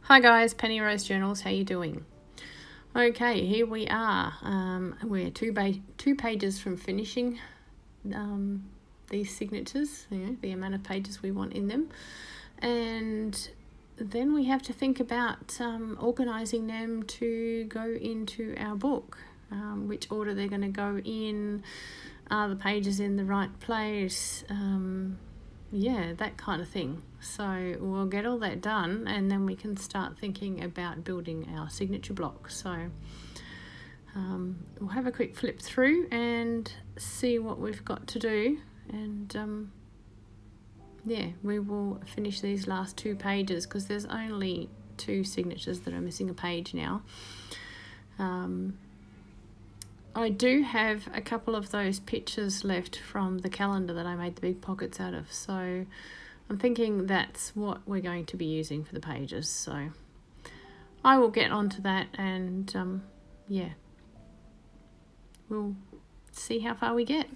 Hi guys, Penny Rose Journals, how you doing? Okay, here we are. We're two pages from finishing these signatures, the amount of pages we want in them. And then we have to think about organising them to go into our book, which order they're going to go in, are the pages in the right place, that kind of thing. So we'll get all that done and then we can start thinking about building our signature block. So we'll have a quick flip through and see what we've got to do, and we will finish these last 2 pages because there's only 2 signatures that are missing a page now. I do have a couple of those pictures left from the calendar that I made the big pockets out of, so I'm thinking that's what we're going to be using for the pages. So I will get onto that and we'll see how far we get.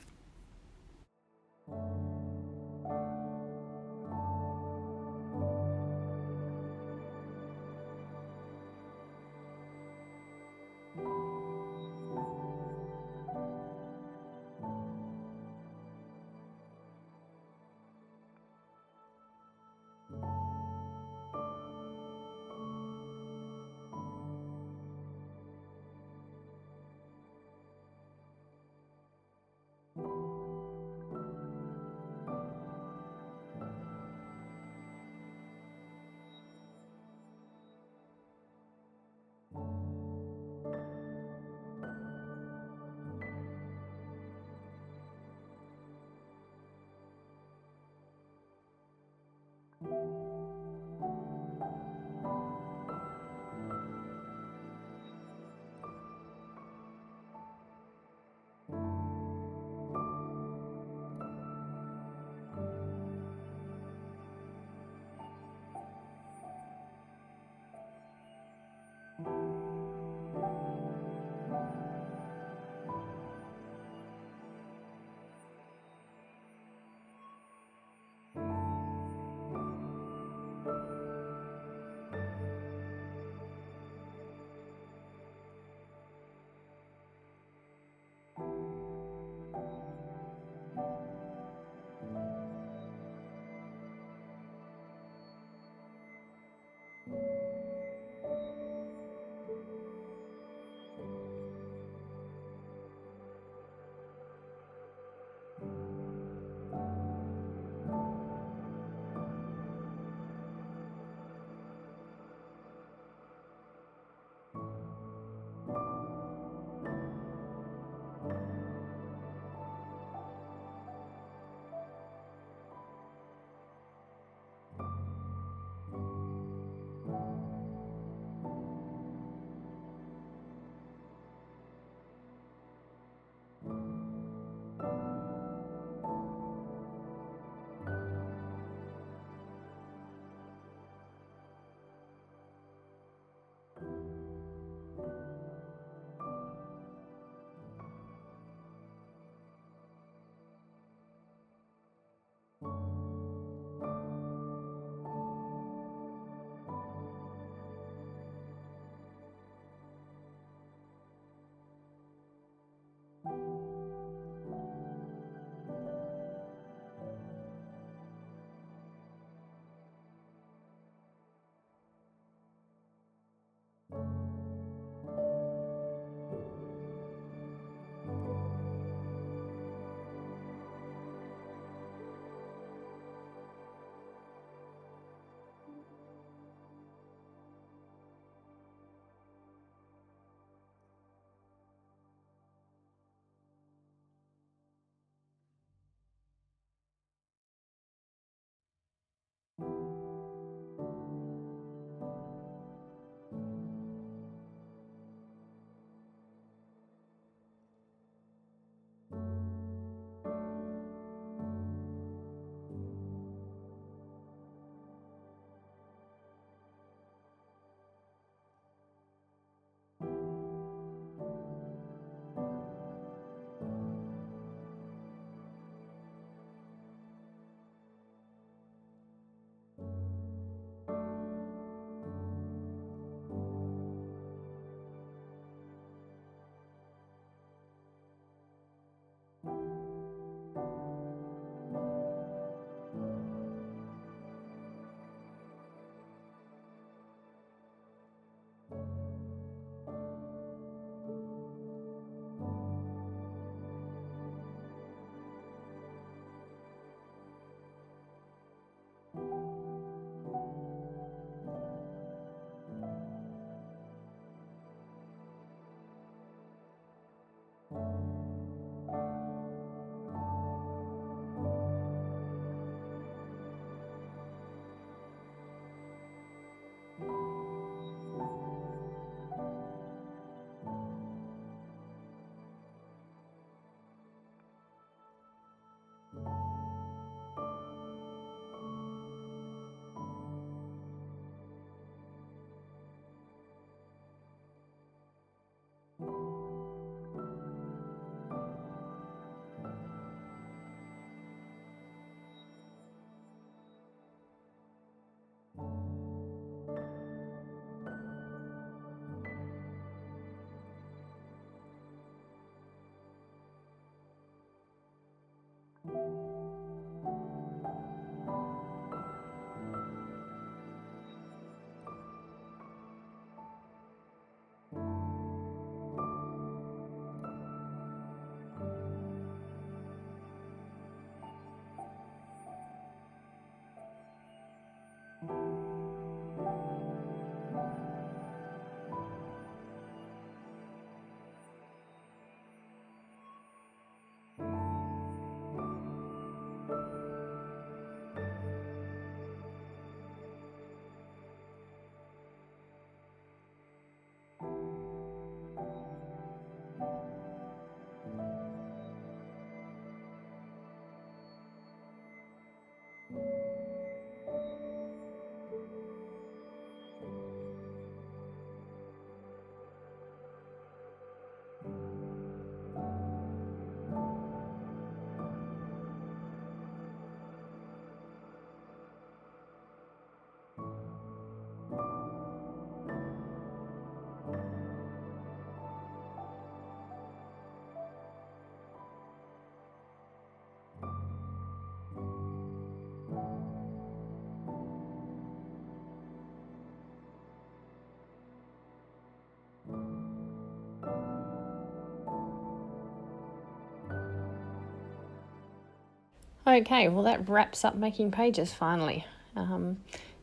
Okay, well that wraps up making pages finally.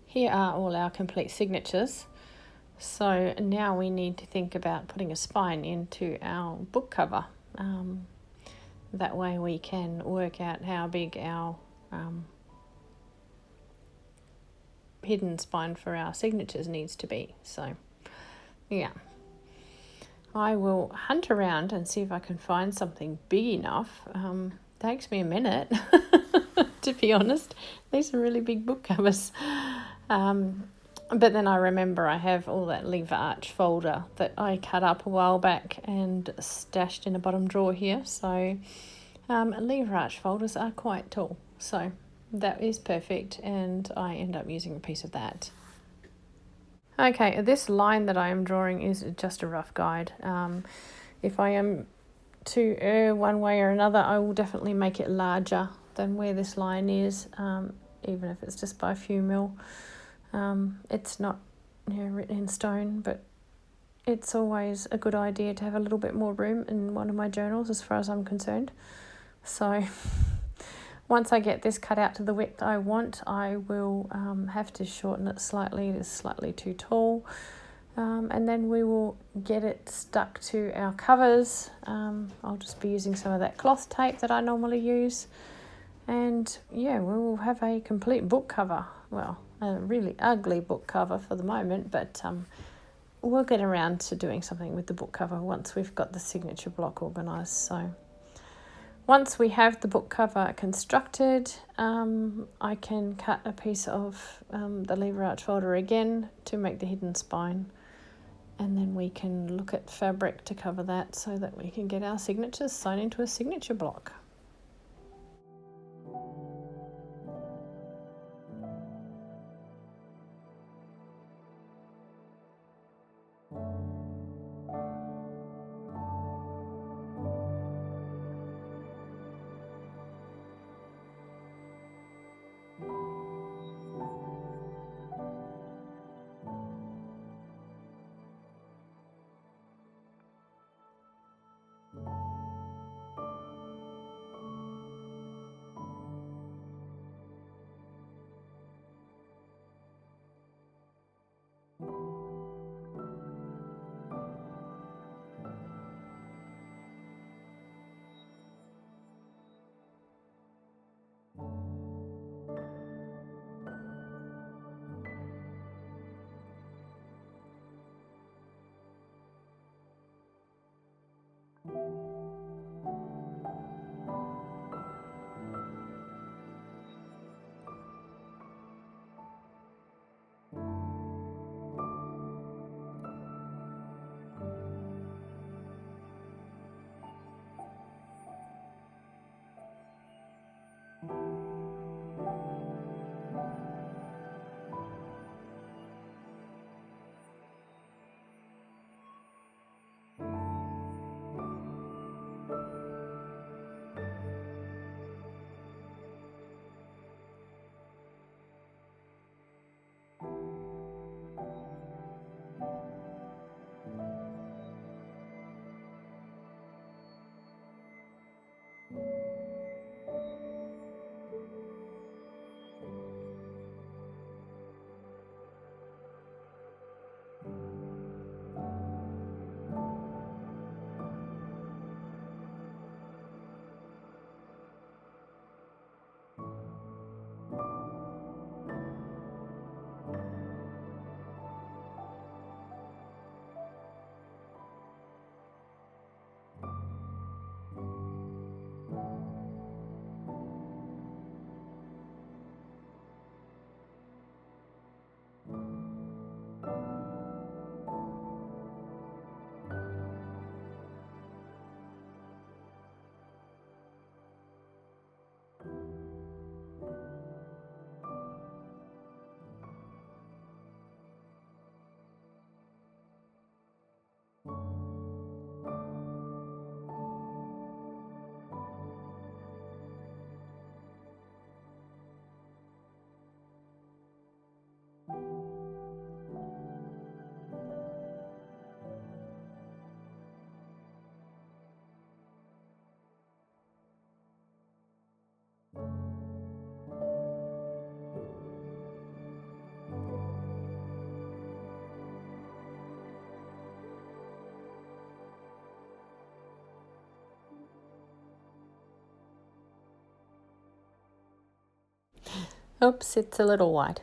Here are all our complete signatures. So now we need to think about putting a spine into our book cover. That way we can work out how big our hidden spine for our signatures needs to be. So yeah, I will hunt around and see if I can find something big enough. Takes me a minute to be honest. These are really big book covers. But then I remember I have all that lever arch folder that I cut up a while back and stashed in a bottom drawer here. So lever arch folders are quite tall. So that is perfect, and I end up using a piece of that. Okay, this line that I am drawing is just a rough guide. If I am to err one way or another, I will definitely make it larger than where this line is, even if it's just by a few mil. It's not written in stone, but it's always a good idea to have a little bit more room in one of my journals as far as I'm concerned. So once I get this cut out to the width I want, I will have to shorten it slightly. It is slightly too tall. And then we will get it stuck to our covers. I'll just be using some of that cloth tape that I normally use. And yeah, we will have a complete book cover. Well, a really ugly book cover for the moment, but we'll get around to doing something with the book cover once we've got the signature block organised. So once we have the book cover constructed, I can cut a piece of the lever arch folder again to make the hidden spine. And then we can look at fabric to cover that so that we can get our signatures sewn into a signature block. Oops, it's a little wide.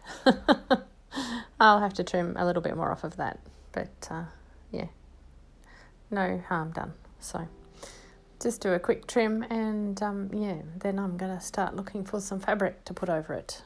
I'll have to trim a little bit more off of that, but yeah, no harm done. So just do a quick trim, and yeah, then I'm going to start looking for some fabric to put over it.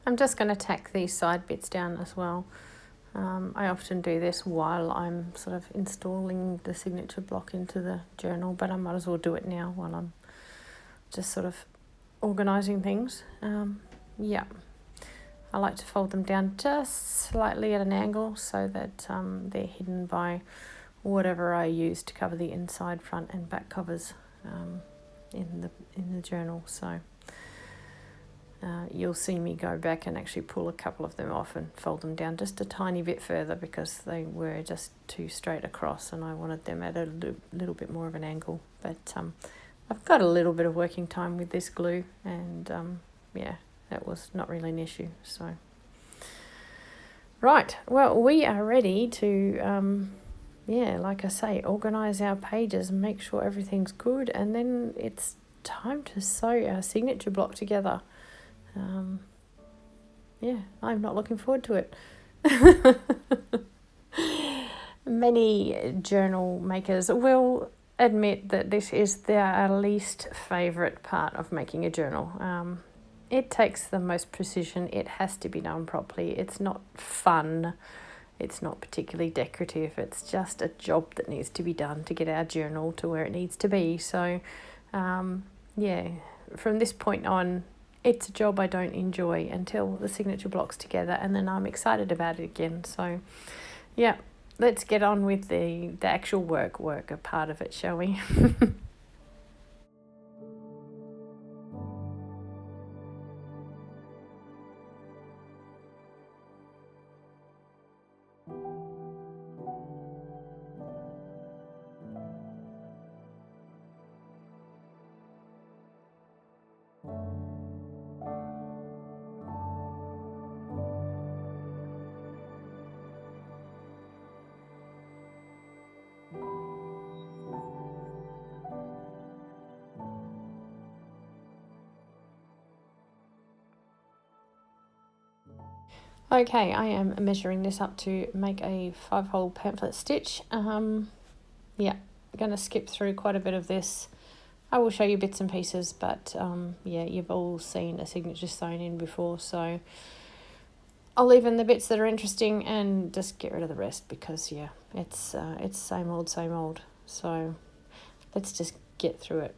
I'm just going to tack these side bits down as well. I often do this while I'm sort of installing the signature block into the journal, but I might as well do it now while I'm just sort of organising things. Yeah, I like to fold them down just slightly at an angle so that they're hidden by whatever I use to cover the inside, front and back covers in the journal. So you'll see me go back and actually pull a couple of them off and fold them down just a tiny bit further because they were just too straight across and I wanted them at a little bit more of an angle. But I've got a little bit of working time with this glue, and yeah, that was not really an issue. So right, well, we are ready to yeah, like I say, organise our pages and make sure everything's good, and then it's time to sew our signature block together. Yeah, I'm not looking forward to it. Many journal makers will admit that this is their least favourite part of making a journal. it takes the most precision. It has to be done properly. It's not fun. It's not particularly decorative. It's just a job that needs to be done to get our journal to where it needs to be. So, yeah, from this point on, it's a job I don't enjoy until the signature block's together, and then I'm excited about it again. So, yeah, let's get on with the actual work part of it, shall we? Okay, I am measuring this up to make a 5-hole pamphlet stitch. Yeah, I'm going to skip through quite a bit of this. I will show you bits and pieces, but yeah, you've all seen a signature sewn in before, so I'll leave in the bits that are interesting and just get rid of the rest because, yeah, it's same old, same old. So let's just get through it.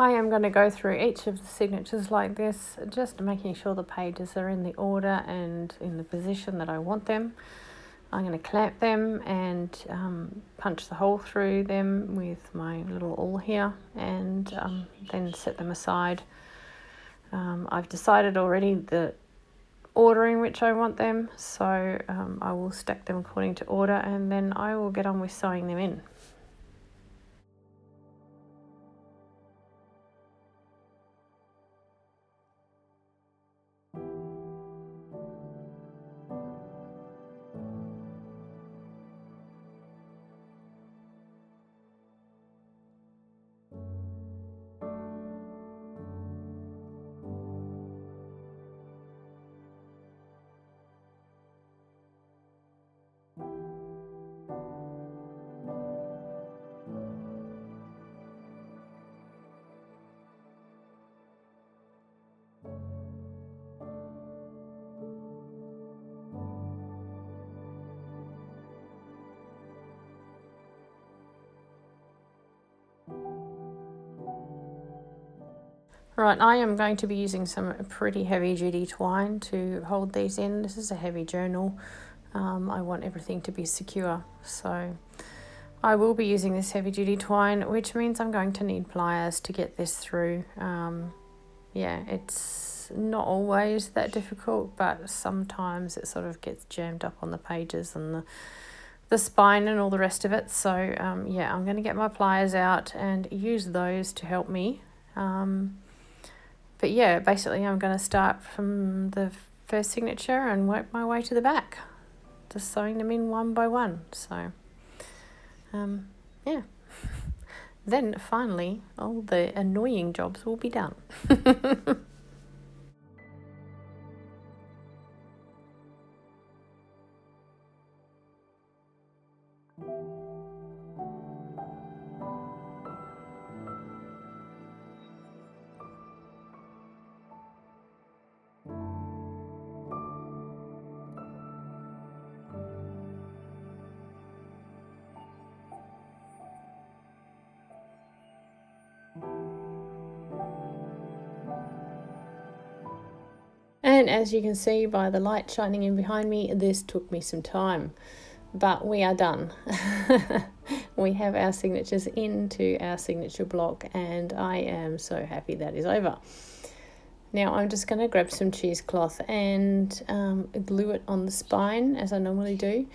I am going to go through each of the signatures like this, just making sure the pages are in the order and in the position that I want them. I'm going to clamp them and punch the hole through them with my little awl here, and then set them aside. I've decided already the order in which I want them, so I will stack them according to order, and then I will get on with sewing them in. Right, I am going to be using some pretty heavy duty twine to hold these in. This is a heavy journal. I want everything to be secure, so I will be using this heavy duty twine, which means I'm going to need pliers to get this through. Yeah, it's not always that difficult, but sometimes it sort of gets jammed up on the pages and the spine and all the rest of it. So yeah, I'm going to get my pliers out and use those to help me. But yeah, basically I'm going to start from the first signature and work my way to the back, just sewing them in one by one. So yeah, then finally all the annoying jobs will be done. And as you can see by the light shining in behind me, this took me some time, but we are done. We have our signatures into our signature block, and I am so happy that is over. Now I'm just going to grab some cheesecloth and glue it on the spine as I normally do.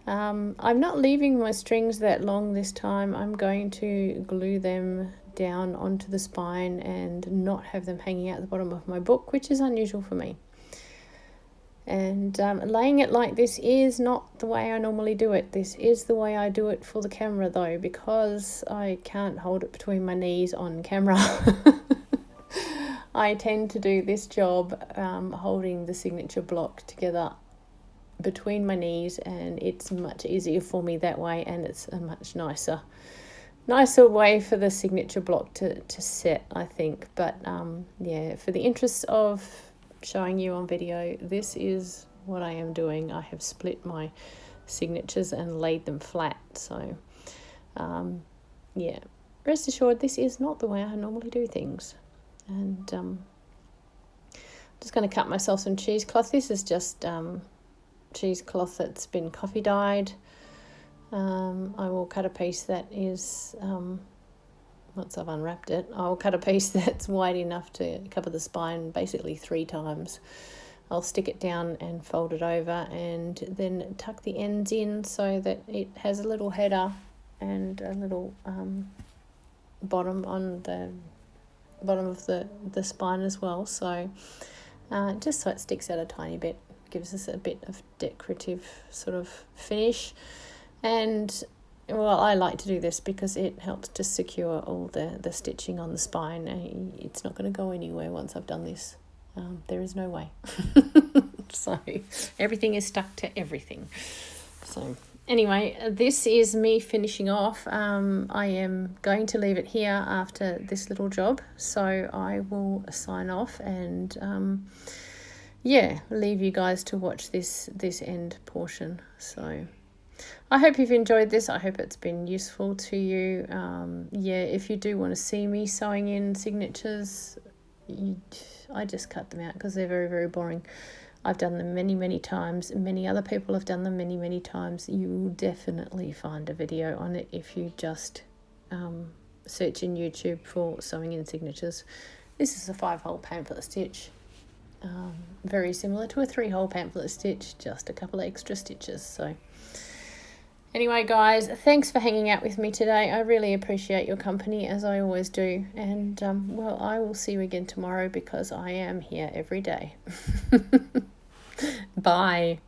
I'm not leaving my strings that long this time. I'm going to glue them down onto the spine and not have them hanging out the bottom of my book, which is unusual for me. And laying it like this is not the way I normally do it. This is the way I do it for the camera though, because I can't hold it between my knees on camera. I tend to do this job holding the signature block together between my knees, and it's much easier for me that way, and it's a much nicer way for the signature block to set, I think. But yeah, for the interests of showing you on video, this is what I am doing. I have split my signatures and laid them flat. So yeah, rest assured this is not the way I normally do things. And I'm just going to cut myself some cheesecloth. This is just cheesecloth that's been coffee dyed. I will cut a piece that is, once I've unwrapped it, I'll cut a piece that's wide enough to cover the spine basically 3 times. I'll stick it down and fold it over, and then tuck the ends in so that it has a little header and a little bottom on the bottom of the spine as well. So just so it sticks out a tiny bit, gives us a bit of decorative sort of finish. And well, I like to do this because it helps to secure all the stitching on the spine. It's not going to go anywhere once I've done this. There is no way. So everything is stuck to everything. So anyway, this is me finishing off. I am going to leave it here after this little job. So I will sign off and yeah, leave you guys to watch this end portion. So I hope you've enjoyed this. I hope it's been useful to you. Yeah, if you do want to see me sewing in signatures, I just cut them out because they're very, very boring. I've done them many, many times. Many other people have done them many, many times. You will definitely find a video on it if you just search in YouTube for sewing in signatures. This is a 5-hole pamphlet stitch. Very similar to a 3-hole pamphlet stitch, just a couple of extra stitches. So anyway, guys, thanks for hanging out with me today. I really appreciate your company, as I always do. And, well, I will see you again tomorrow because I am here every day. Bye.